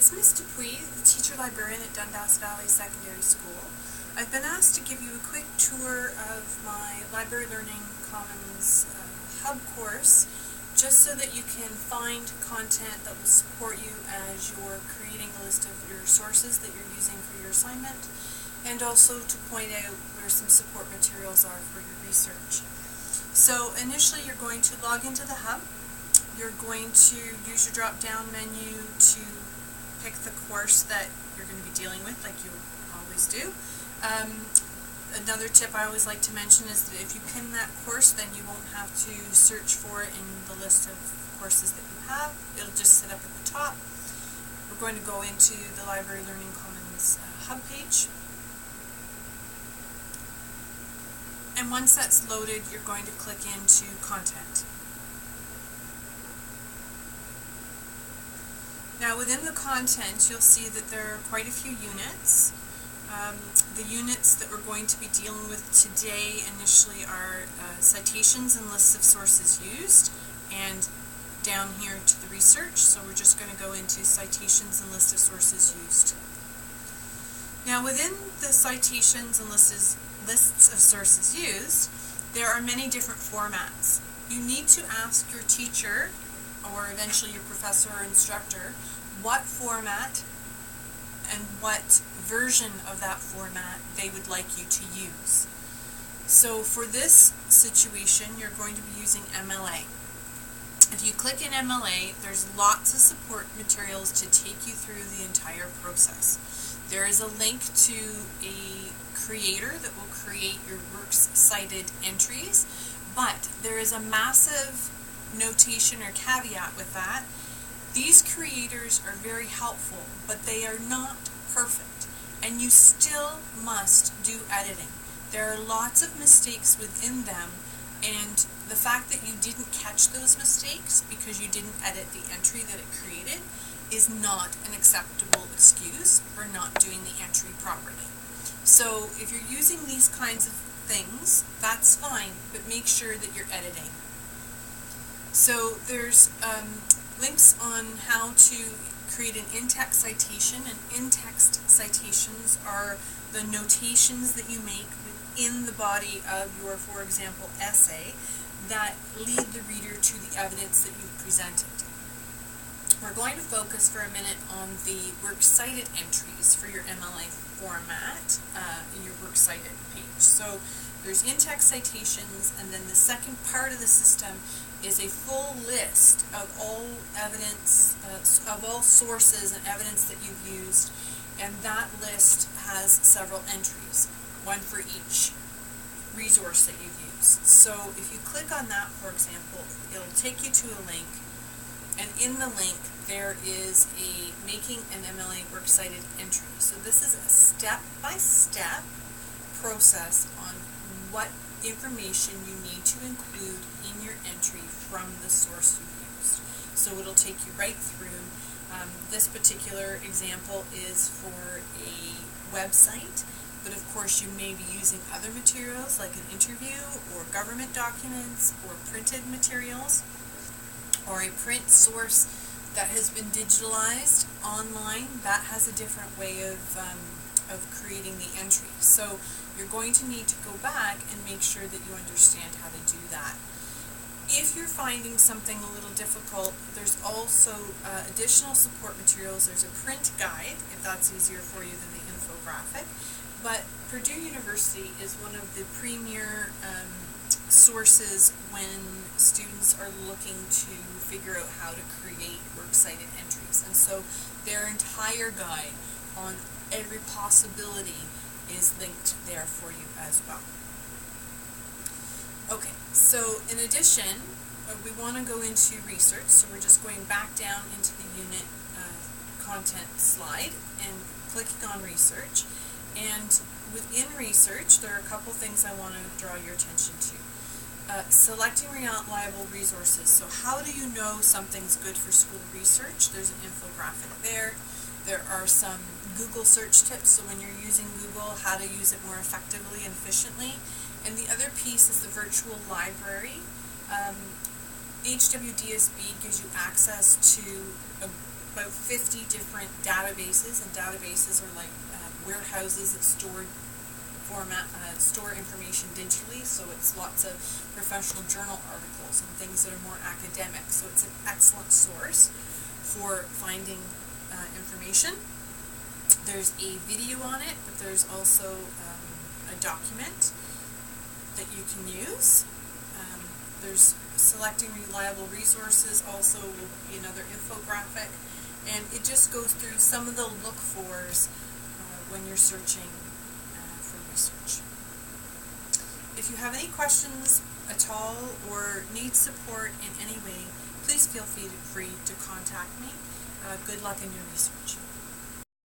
It's Miss Dupuis, the teacher librarian at Dundas Valley Secondary School. I've been asked to give you a quick tour of my Library Learning Commons HUB course, just so that you can find content that will support you as you're creating a list of your sources that you're using for your assignment, and also to point out where some support materials are for your research. So initially you're going to log into the HUB. You're going to use your drop-down menu to pick the course that you're going to be dealing with, like you always do. Another tip I always like to mention is that if you pin that course, then you won't have to search for it in the list of courses that you have. It'll just sit up at the top. We're going to go into the Library Learning Commons HUB page. And once that's loaded, you're going to click into Content. Now within the content, you'll see that there are quite a few units. The units that we're going to be dealing with today initially are citations and lists of sources used, and down here to the research. So we're just going to go into citations and list of sources used. Now within the citations and lists of sources used, there are many different formats. You need to ask your teacher, or eventually your professor or instructor, what format and what version of that format they would like you to use. So for this situation, you're going to be using MLA. If you click in MLA, there's lots of support materials to take you through the entire process. There is a link to a creator that will create your works cited entries, but there is a massive notation or caveat with that. These creators are very helpful, but they are not perfect, and you still must do editing. There are lots of mistakes within them, and the fact that you didn't catch those mistakes because you didn't edit the entry that it created is not an acceptable excuse for not doing the entry properly. So if you're using these kinds of things, that's fine, but make sure that you're editing. So there's links on how to create an in-text citation, and in-text citations are the notations that you make within the body of your, for example, essay that lead the reader to the evidence that you've presented. We're going to focus for a minute on the works cited entries for your MLA format in your works cited page. So there's in-text citations, and then the second part of the system is a full list of all evidence, of all sources and evidence that you've used, and that list has several entries, one for each resource that you've used. So if you click on that, for example, it'll take you to a link, and in the link there is a making an MLA works cited entry. So this is a step-by-step process on what information you need to include in your entry from the source you used. So it'll take you right through. This particular example is for a website, but of course you may be using other materials like an interview or government documents or printed materials or a print source that has been digitalized online. That has a different way of creating the entry. So you're going to need to go back and make sure that you understand how to do that. If you're finding something a little difficult, there's also additional support materials. There's a print guide, if that's easier for you than the infographic. But Purdue University is one of the premier sources when students are looking to figure out how to create works cited entries. And so their entire guide on every possibility is linked there for you as well. Okay, so in addition, we want to go into research, so we're just going back down into the unit content slide and clicking on research. And within research, there are a couple things I want to draw your attention to. Selecting reliable resources. So how do you know something's good for school research? There's an infographic there. There are some Google search tips, so when you're using Google, how to use it more effectively and efficiently. And the other piece is the virtual library. HWDSB gives you access to a about 50 different databases, and databases are like warehouses that store information digitally, so it's lots of professional journal articles and things that are more academic, so it's an excellent source for finding information. There's a video on it, but there's also a document that you can use. There's selecting reliable resources also will be another infographic, and it just goes through some of the look-fors when you're searching for research. If you have any questions at all or need support in any way, please feel free to contact me. Good luck in your research.